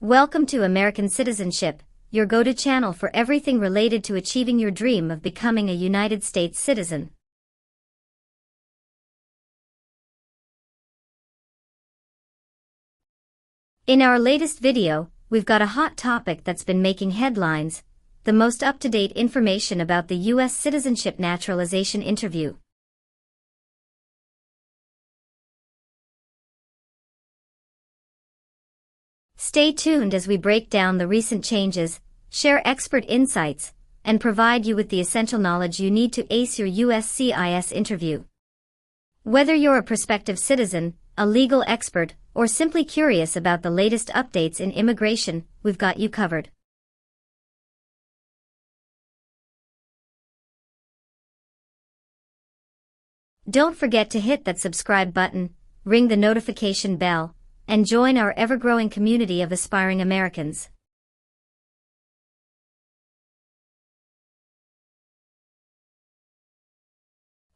Welcome to American Citizenship, your go-to channel for everything related to achieving your dream of becoming a United States citizen. In our latest video, we've got a hot topic that's been making headlines: the most up-to-date information about the U.S. citizenship naturalization interview. Stay tuned as we break down the recent changes, share expert insights, and provide you with the essential knowledge you need to ace your uscis interview. Whether you're a prospective citizen, a legal expert, or simply curious about the latest updates in immigration, we've got you covered. Don't forget to hit that subscribe button, ring the notification bell, and join our ever-growing community of aspiring Americans.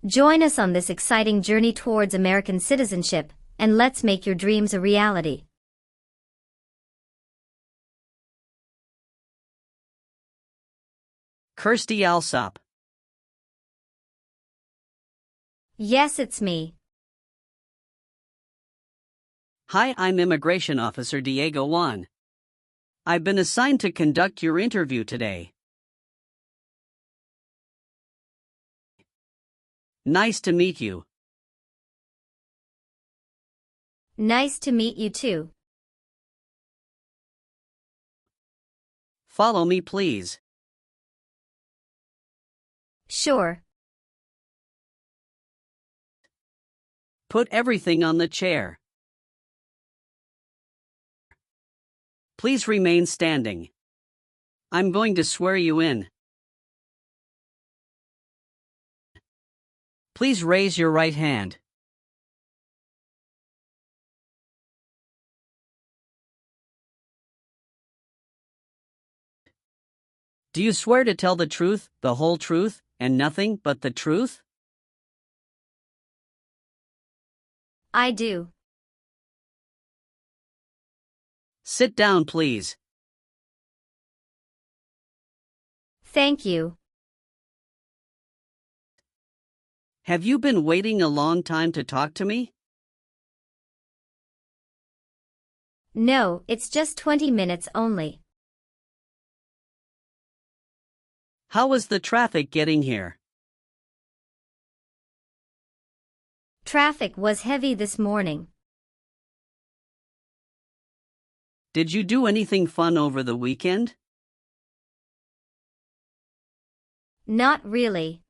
Join us on this exciting journey towards American citizenship, and let's make your dreams a reality. Kirsty Alsop. Yes, it's me. Hi, I'm Immigration Officer Diego Juan. I've been assigned to conduct your interview today. Nice to meet you. Nice to meet you too. Follow me, please. Sure. Put everything on the chair. Please remain standing. I'm going to swear you in. Please raise your right hand. Do you swear to tell the truth, the whole truth, and nothing but the truth? I do. Sit down, please. Thank you. Have you been waiting a long time to talk to me? No, it's just 20 minutes only. How was the traffic getting here? Traffic was heavy this morning. Did you do anything fun over the weekend? Not really.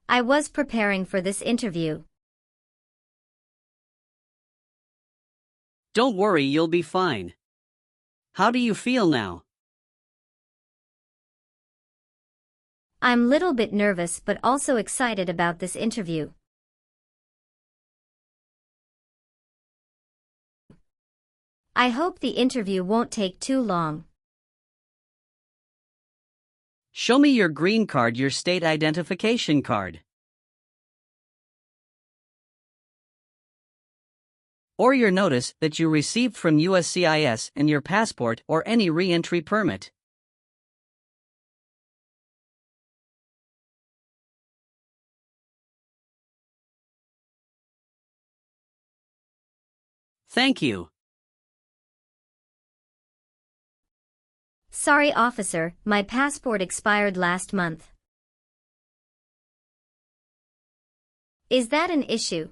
I was preparing for this interview. Don't worry, you'll be fine. How do you feel now? I'm a little bit nervous but also excited about this interview. I hope the interview won't take too long. Show me your green card, your state identification card. Or your notice that you received from uscis and your passport or any re-entry permit. Thank you. Sorry, officer, my passport expired last month. Is that an issue?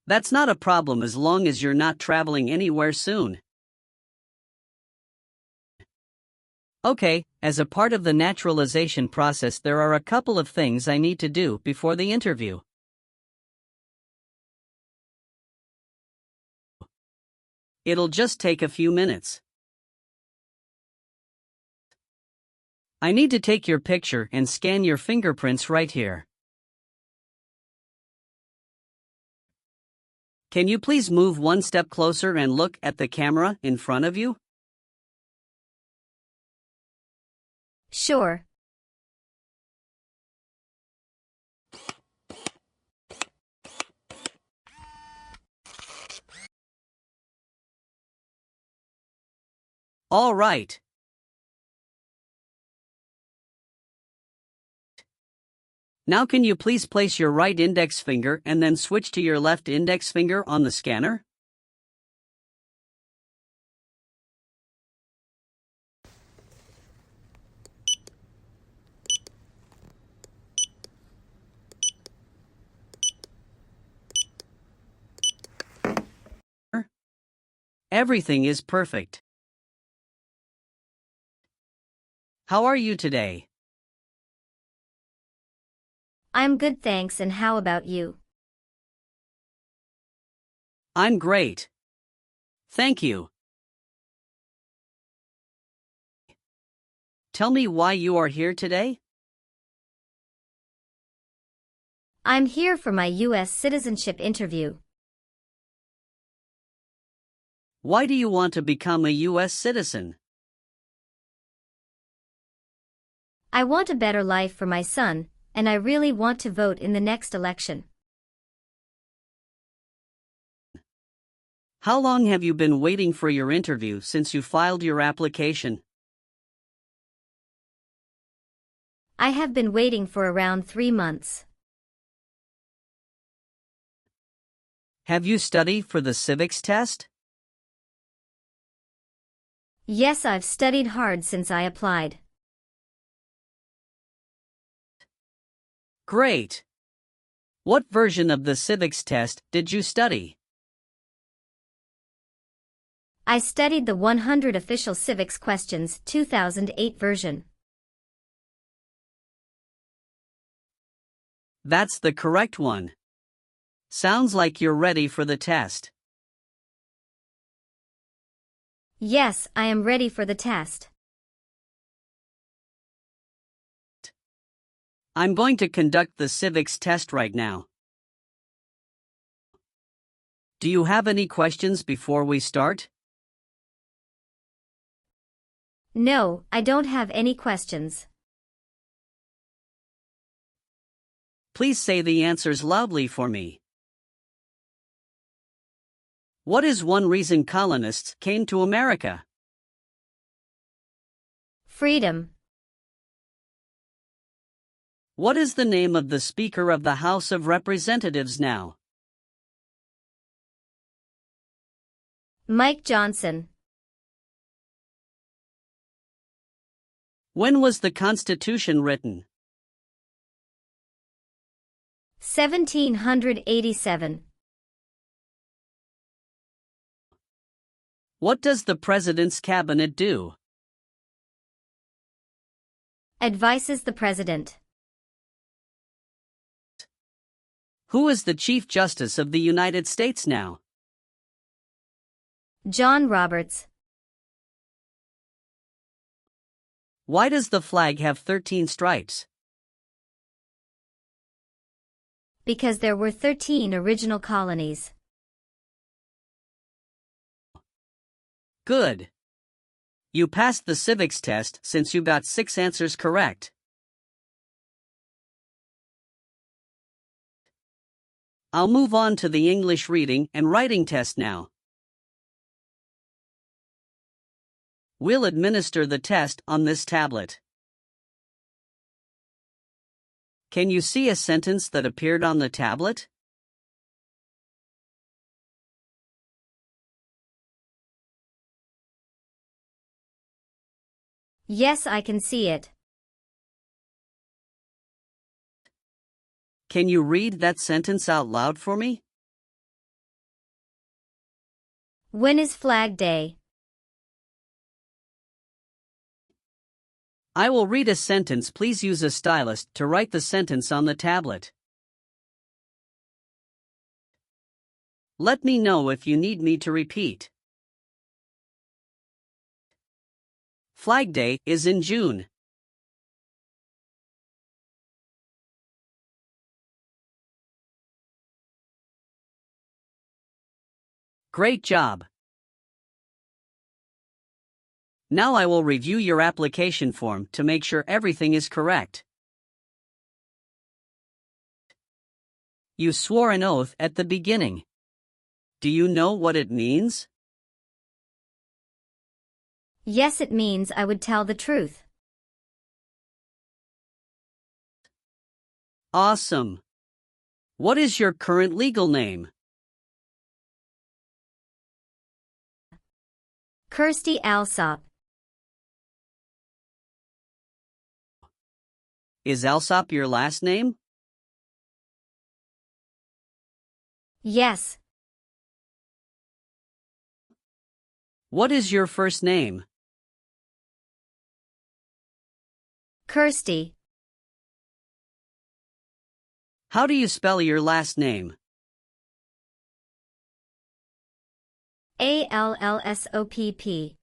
That's not a problem as long as you're not traveling anywhere soon. Okay, as a part of the naturalization process, there are a couple of things I need to do before the interview. It'll just take a few minutes. I need to take your picture and scan your fingerprints right here. Can you please move one step closer and look at the camera in front of you? Sure. All right. Now can you please place your right index finger and then switch to your left index finger on the scanner? Everything is perfect. How are you today? I'm good, thanks, and how about you? I'm great. Thank you. Tell me why you are here today? I'm here for my U.S. citizenship interview. Why do you want to become a U.S. citizen? I want a better life for my son, and I really want to vote in the next election. How long have you been waiting for your interview since you filed your application? I have been waiting for around 3 months. Have you studied for the civics test? Yes, I've studied hard since I applied. Great. What version of the civics test did you study? I studied the 100 Official Civics Questions 2008 version. That's the correct one. Sounds like you're ready for the test. Yes, I am ready for the test. I'm going to conduct the civics test right now. Do you have any questions before we start? No, I don't have any questions. Please say the answers loudly for me. What is one reason colonists came to America? Freedom. What is the name of the Speaker of the House of Representatives now? Mike Johnson. When was the Constitution written? 1787. What does the President's cabinet do? Advises the President. Who is the Chief Justice of the United States now? John Roberts. Why does the flag have 13 stripes? Because there were 13 original colonies. Good. You passed the civics test since you got 6 answers correct. I'll move on to the English reading and writing test now. We'll administer the test on this tablet. Can you see a sentence that appeared on the tablet? Yes, I can see it. Can you read that sentence out loud for me? When is Flag Day? I will read a sentence. Please use a stylus to write the sentence on the tablet. Let me know if you need me to repeat. Flag Day is in June. Great job. Now I will review your application form to make sure everything is correct. You swore an oath at the beginning. Do you know what it means? Yes, it means I would tell the truth. Awesome. What is your current legal name? Kirsty Alsop. Is Alsop your last name? Yes. What is your first name? Kirsty. How do you spell your last name? Allsopp.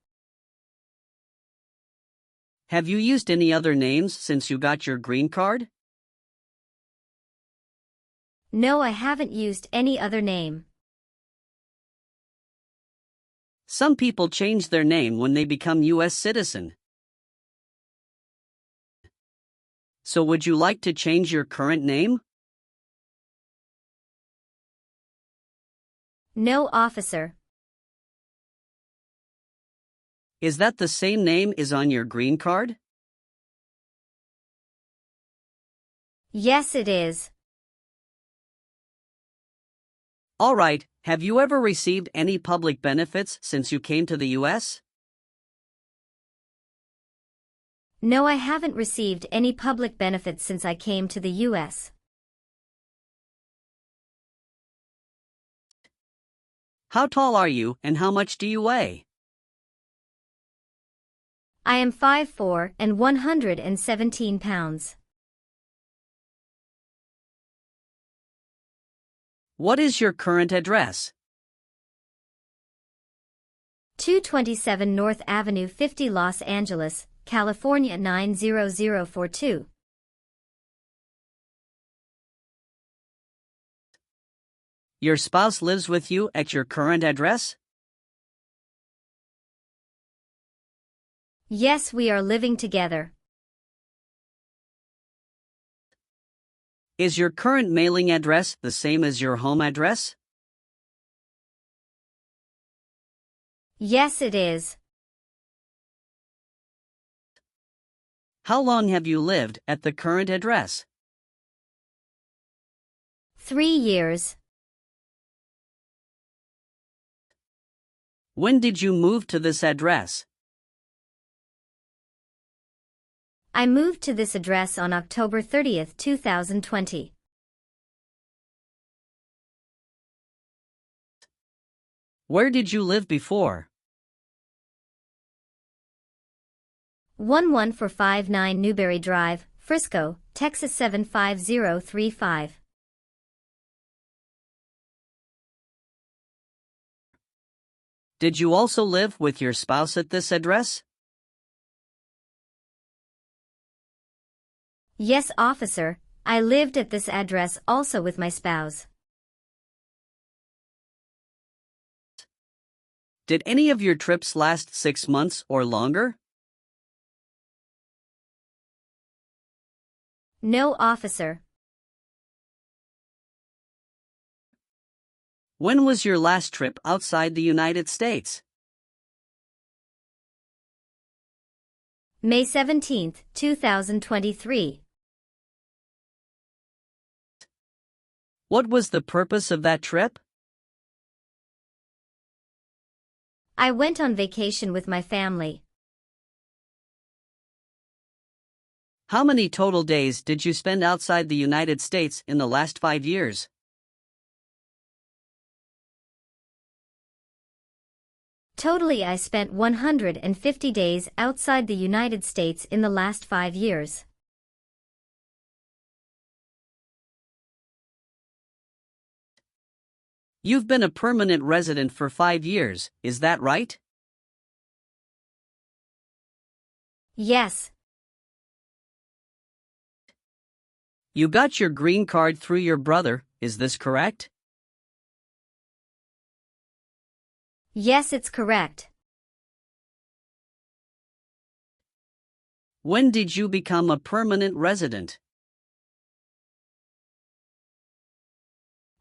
Have you used any other names since you got your green card? No, I haven't used any other name. Some people change their name when they become U.S. citizen. So would you like to change your current name? No, officer. Is that the same name as on your green card? Yes, it is. All right, have you ever received any public benefits since you came to the U.S.? No, I haven't received any public benefits since I came to the U.S. How tall are you and how much do you weigh? I am 5'4" and 117 pounds. What is your current address? 227 North Avenue 50 Los Angeles, California 90042. Your spouse lives with you at your current address? Yes, we are living together. Is your current mailing address the same as your home address? Yes, it is. How long have you lived at the current address? 3 years. When did you move to this address? I moved to this address on October 30th, 2020. Where did you live before? 11459 Newberry Drive, Frisco, Texas 75035. Did you also live with your spouse at this address? Yes, officer, I lived at this address also with my spouse. Did any of your trips last 6 months or longer? No, officer. When was your last trip outside the United States? May 17th, 2023. What was the purpose of that trip? I went on vacation with my family. How many total days did you spend outside the United States in the last 5 years? Totally, I spent 150 days outside the United States in the last 5 years. You've been a permanent resident for 5 years, is that right? Yes. You got your green card through your brother, is this correct? Yes, it's correct. When did you become a permanent resident?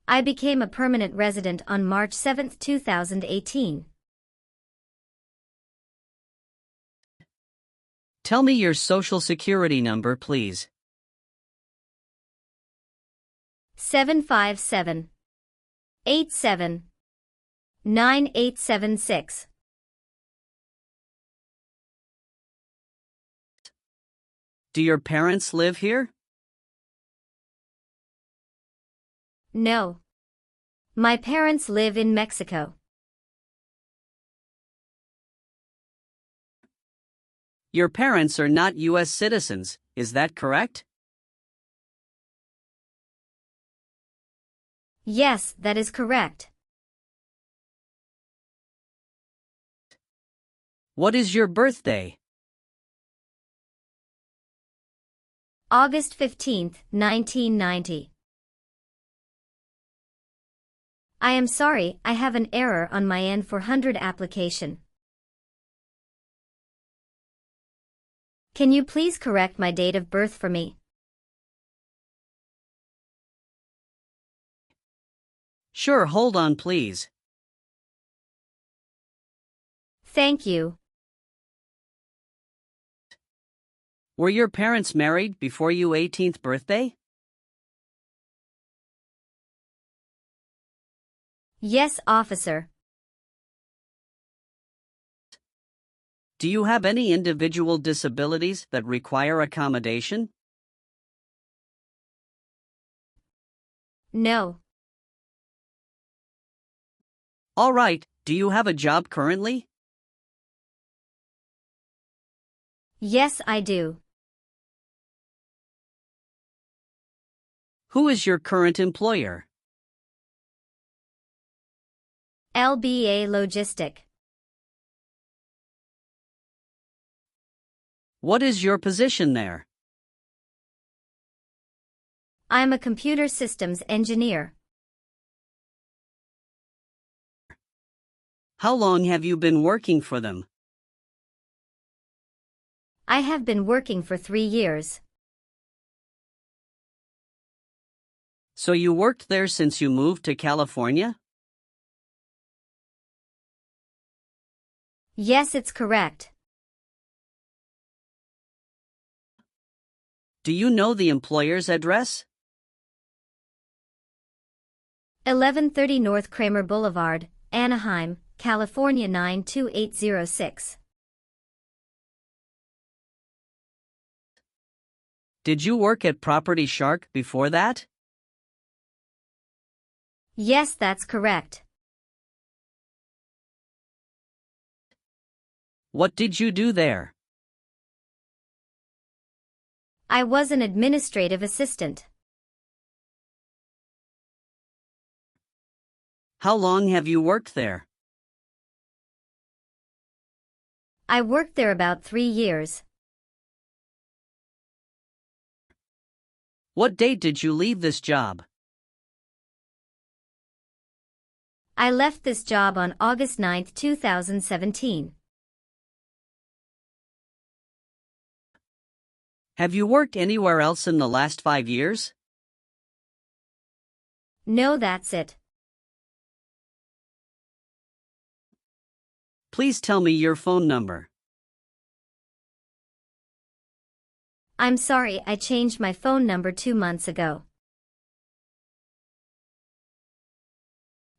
I became a permanent resident on March 7, 2018. Tell me your social security number, please. 757-87-9876. Do your parents live here? No. My parents live in Mexico. Your parents are not U.S. citizens, is that correct? Yes, that is correct. What is your birthday? August 15, 1990. I am sorry, I have an error on my N-400 application. Can you please correct my date of birth for me? Sure, hold on please. Thank you. Were your parents married before your 18th birthday? Yes, officer. Do you have any individual disabilities that require accommodation? No. All right, do you have a job currently? Yes, I do. Who is your current employer? LBA Logistic. What is your position there? I'm a computer systems engineer. How long have you been working for them? I have been working for 3 years. So you worked there since you moved to California? Yes, it's correct. Do you know the employer's address? 1130 North Kramer Boulevard, Anaheim, California 92806. Did you work at Property Shark before that? Yes, that's correct. What did you do there? I was an administrative assistant. How long have you worked there? I worked there about 3 years. What date did you leave this job? I left this job on August 9, 2017. Have you worked anywhere else in the last 5 years? No, that's it. Please tell me your phone number. I'm sorry, I changed my phone number 2 months ago.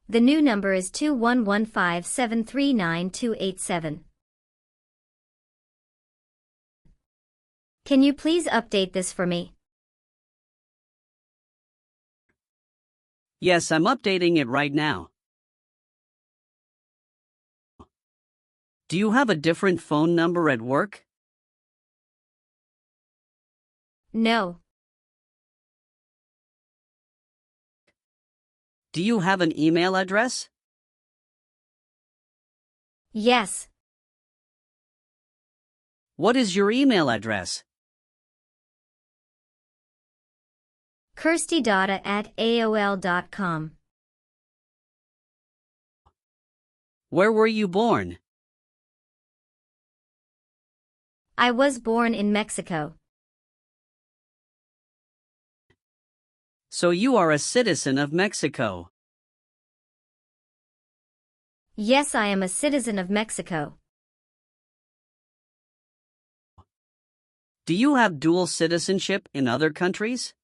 The new number is 2115739287. Can you please update this for me? Yes, I'm updating it right now. Do you have a different phone number at work? No. Do you have an email address? Yes. What is your email address? kirstydata@aol.com. Where were you born? I was born in Mexico. So you are a citizen of Mexico. Yes, I am a citizen of Mexico. Do you have dual citizenship in other countries?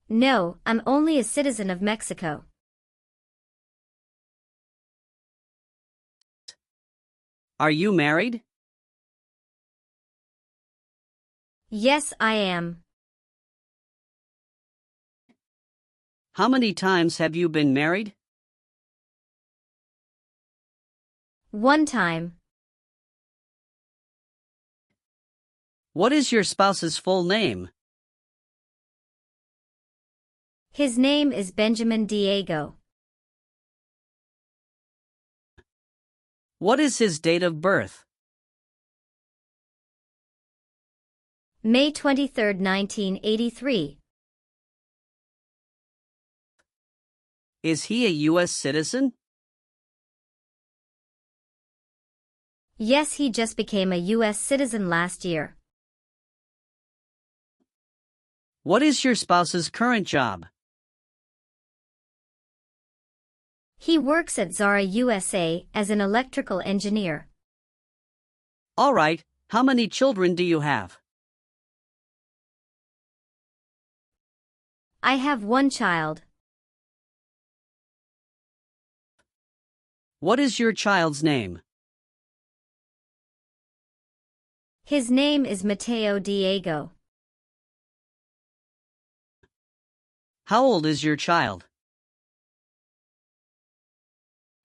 No, I'm only a citizen of Mexico. Are you married? Yes, I am. How many times have you been married? One time. What is your spouse's full name? His name is Benjamin Diego. What is his date of birth? May 23, 1983. Is he a U.S. citizen? Yes, he just became a U.S. citizen last year. What is your spouse's current job? He works at Zara USA as an electrical engineer. All right, how many children do you have? I have one child. What is your child's name? His name is Mateo Diego. How old is your child?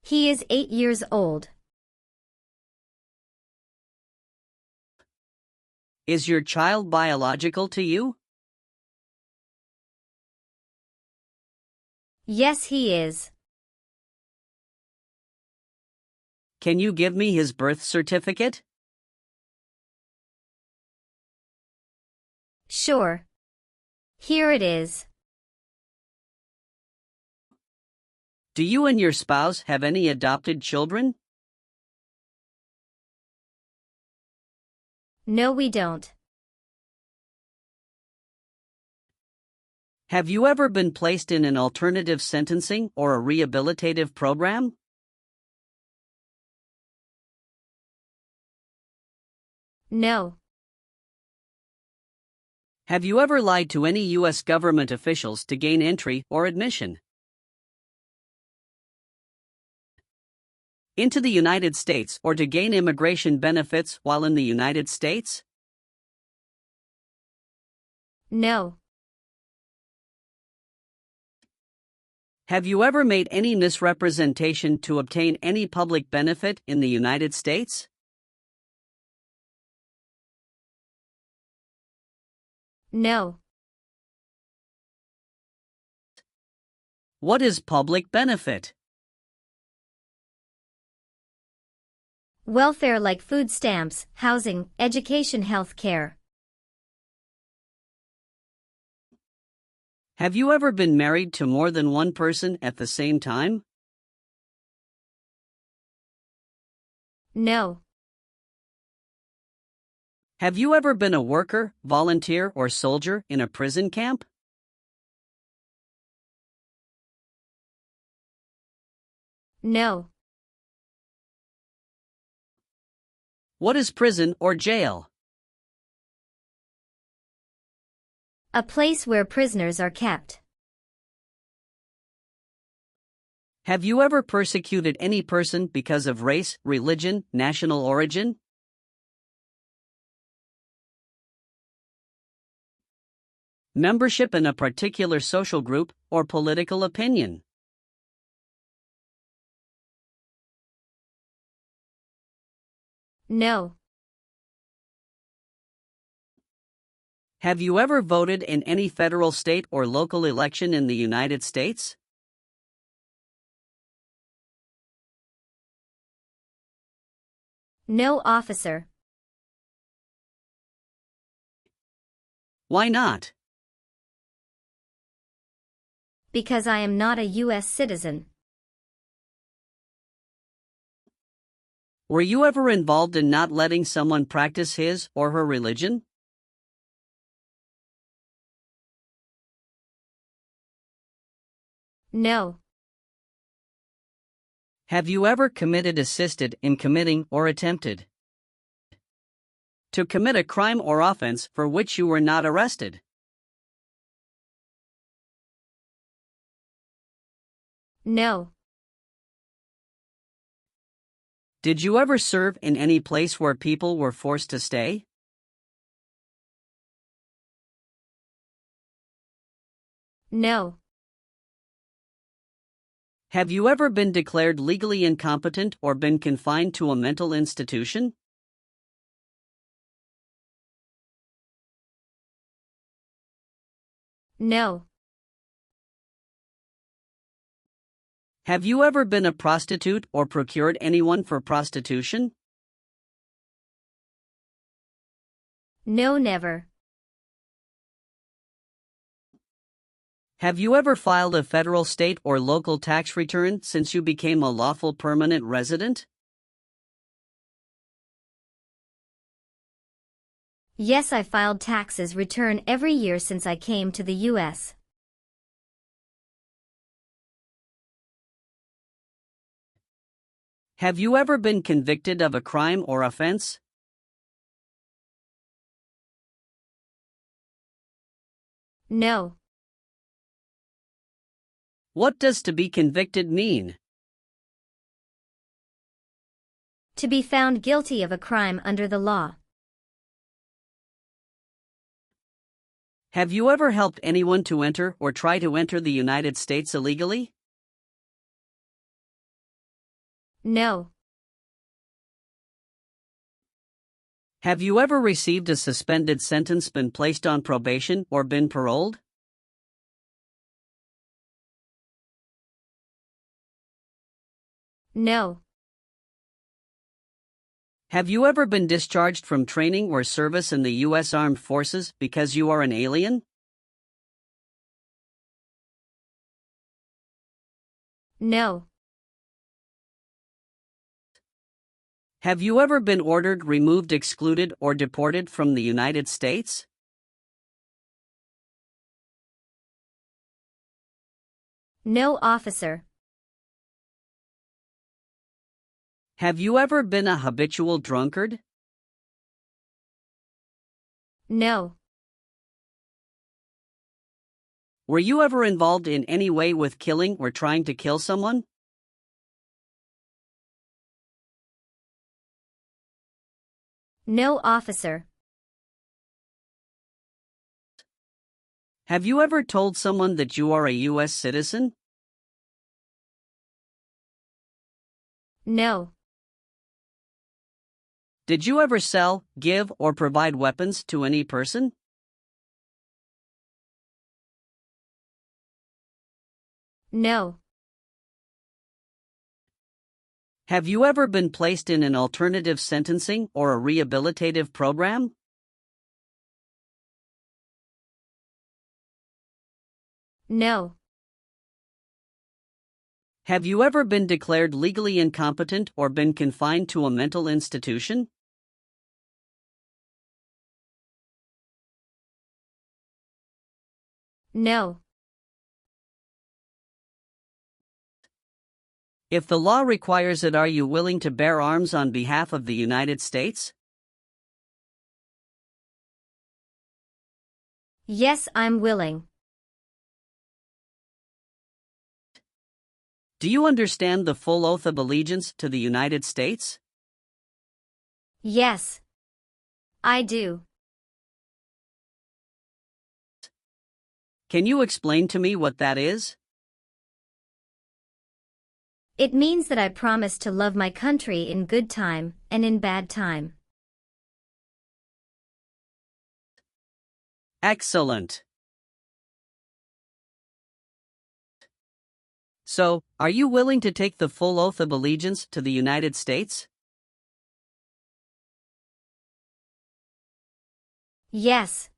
He is 8 years old. Is your child biological to you? Yes, he is. Can you give me his birth certificate? Sure. Here it is. Do you and your spouse have any adopted children? No, we don't. Have you ever been placed in an alternative sentencing or a rehabilitative program? No. Have you ever lied to any U.S. government officials to gain entry or admission into the United States or to gain immigration benefits while in the United States? No. Have you ever made any misrepresentation to obtain any public benefit in the United States? No. What is public benefit? Welfare like food stamps, housing, education, health care. Have you ever been married to more than one person at the same time? No. Have you ever been a worker, volunteer, or soldier in a prison camp? No. What is prison or jail? A place where prisoners are kept. Have you ever persecuted any person because of race, religion, national origin? Membership in a particular social group or political opinion? No. Have you ever voted in any federal, state, or local election in the United States? No, officer. Why not? Because I am not a U.S. citizen. Were you ever involved in not letting someone practice his or her religion? No. Have you ever committed, assisted in committing, or attempted To commit a crime or offense for which you were not arrested. No. Did you ever serve in any place where people were forced to stay? No. Have you ever been declared legally incompetent or been confined to a mental institution? No. Have you ever been a prostitute or procured anyone for prostitution? No, never. Have you ever filed a federal, state, or local tax return since you became a lawful permanent resident? Yes, I filed taxes return every year since I came to the U.S. Have you ever been convicted of a crime or offense? No. What does to be convicted mean? To be found guilty of a crime under the law. Have you ever helped anyone to enter or try to enter the United States illegally? No. Have you ever received a suspended sentence, been placed on probation, or been paroled? No. Have you ever been discharged from training or service in the U.S. Armed Forces because you are an alien? No. Have you ever been ordered, removed, excluded, or deported from the United States? No, officer. Have you ever been a habitual drunkard? No. Were you ever involved in any way with killing or trying to kill someone? No, officer. Have you ever told someone that you are a U.S. citizen? No. Did you ever sell, give, or provide weapons to any person? No. Have you ever been placed in an alternative sentencing or a rehabilitative program? No. Have you ever been declared legally incompetent or been confined to a mental institution? No. If the law requires it, are you willing to bear arms on behalf of the United States? Yes, I'm willing. Do you understand the full oath of allegiance to the United States? Yes. I do. Can you explain to me what that is? It means that I promise to love my country in good time and in bad time. Excellent. So, are you willing to take the full oath of allegiance to the United States? Yes.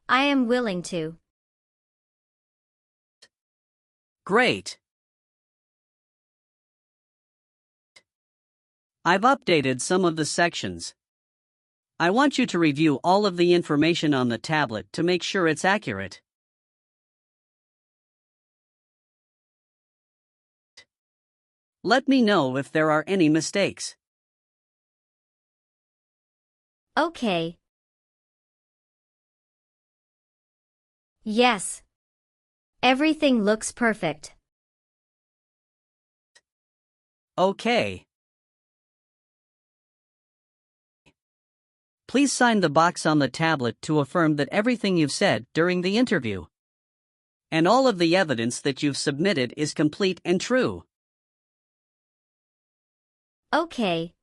I am willing to. Great. I've updated some of the sections. I want you to review all of the information on the tablet to make sure it's accurate. Let me know if there are any mistakes. Okay. Yes. Everything looks perfect. Okay. Please sign the box on the tablet to affirm that everything you've said during the interview and all of the evidence that you've submitted is complete and true. Okay.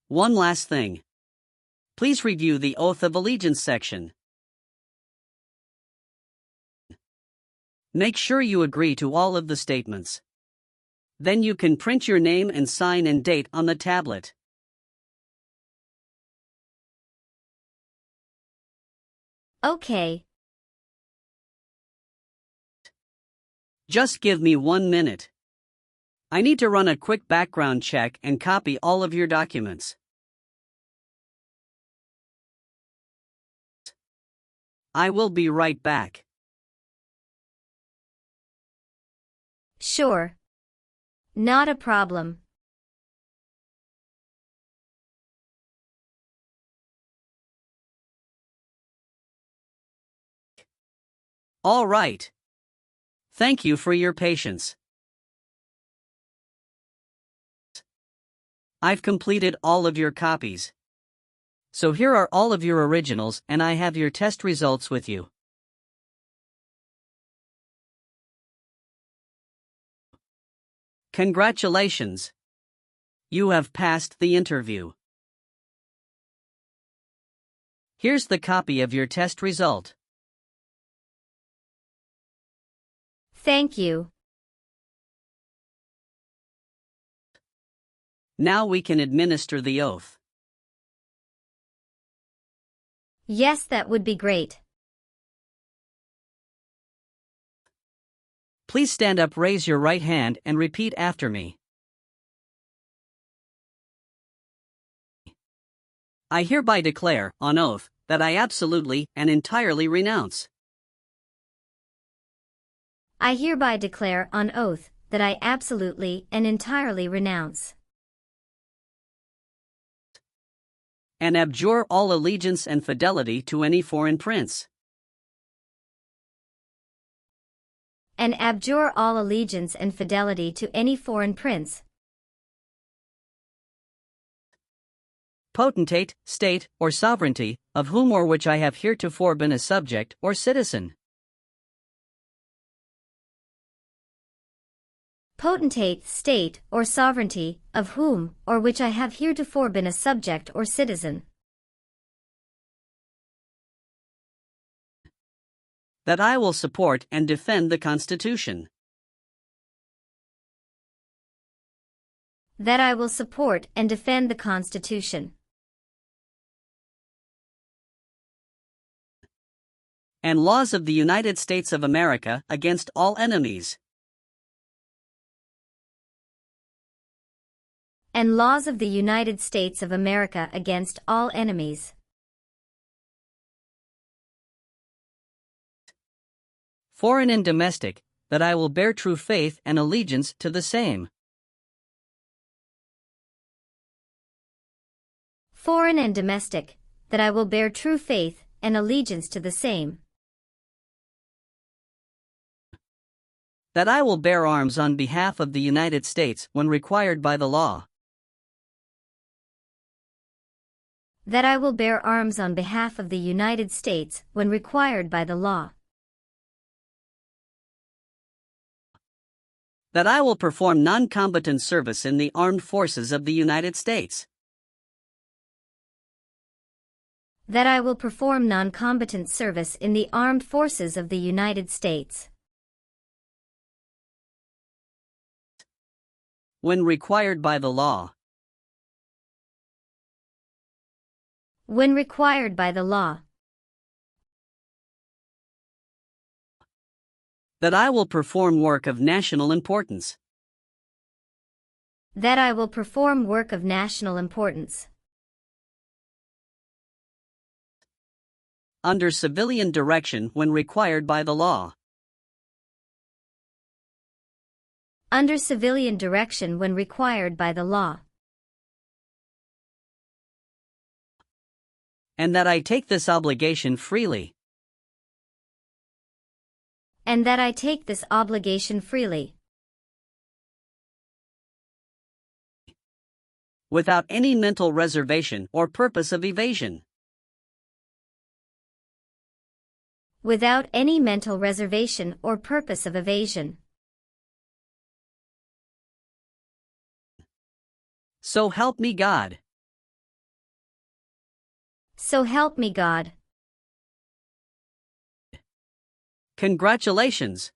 One last thing. Please review the Oath of Allegiance section. Make sure you agree to all of the statements. Then you can print your name and sign and date on the tablet. Okay. Just give me 1 minute. I need to run a quick background check and copy all of your documents. I will be right back. Sure. Not a problem. All right. Thank you for your patience. I've completed all of your copies. So here are all of your originals, and I have your test results with you. Congratulations! You have passed the interview. Here's the copy of your test result. Thank you. Now we can administer the oath. Yes, that would be great. Please stand up, raise your right hand, and repeat after me. I hereby declare, on oath, that I absolutely and entirely renounce. I hereby declare on oath that I absolutely and entirely renounce And abjure all allegiance and fidelity to any foreign prince. and abjure all allegiance and fidelity to any foreign prince, potentate, state, or sovereignty, of whom or which I have heretofore been a subject or citizen. potentate, state, or sovereignty, of whom or which I have heretofore been a subject or citizen, That I will support and defend the Constitution. that I will support and defend the Constitution, And laws of the United States of America against all enemies. and laws of the United States of America against all enemies, Foreign and domestic, that I will bear true faith and allegiance to the same. foreign and domestic, that I will bear true faith and allegiance to the same, That I will bear arms on behalf of the United States when required by the law. that I will bear arms on behalf of the United States when required by the law, That I will perform non-combatant service in the armed forces of the United States. that I will perform non-combatant service in the armed forces of the United States, When required by the law. when required by the law, That I will perform work of national importance. that I will perform work of national importance, Under civilian direction when required by the law. under civilian direction when required by the law, And that I take this obligation freely. And that I take this obligation freely. Without any mental reservation or purpose of evasion. Without any mental reservation or purpose of evasion. So help me God. So help me God. Congratulations!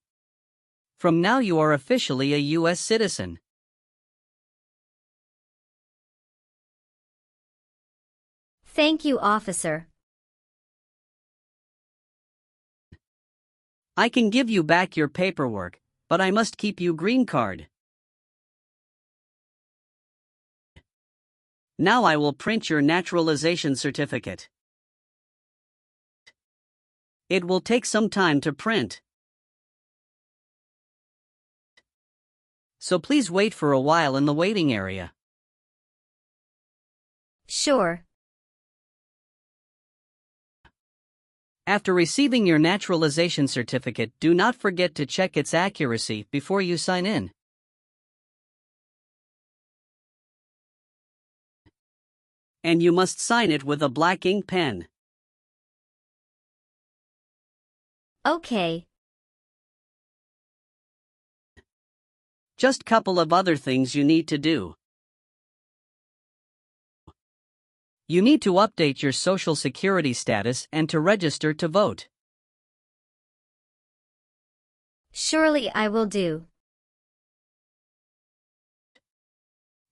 From now you are officially a U.S. citizen. Thank you, officer. I can give you back your paperwork, but I must keep you green card. Now I will print your naturalization certificate. It will take some time to print. So please wait for a while in the waiting area. Sure. After receiving your naturalization certificate, do not forget to check its accuracy before you sign in. And you must sign it with a black ink pen. Okay. Just couple of other things you need to do. You need to update your social security status and to register to vote. Surely I will do.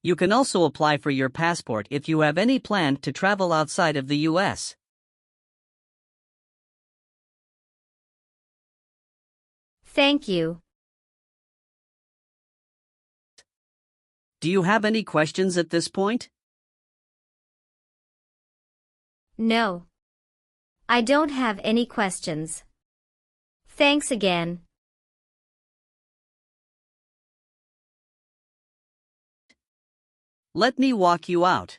You can also apply for your passport if you have any plan to travel outside of the U.S. Thank you. Do you have any questions at this point? No. I don't have any questions. Thanks again. Let me walk you out.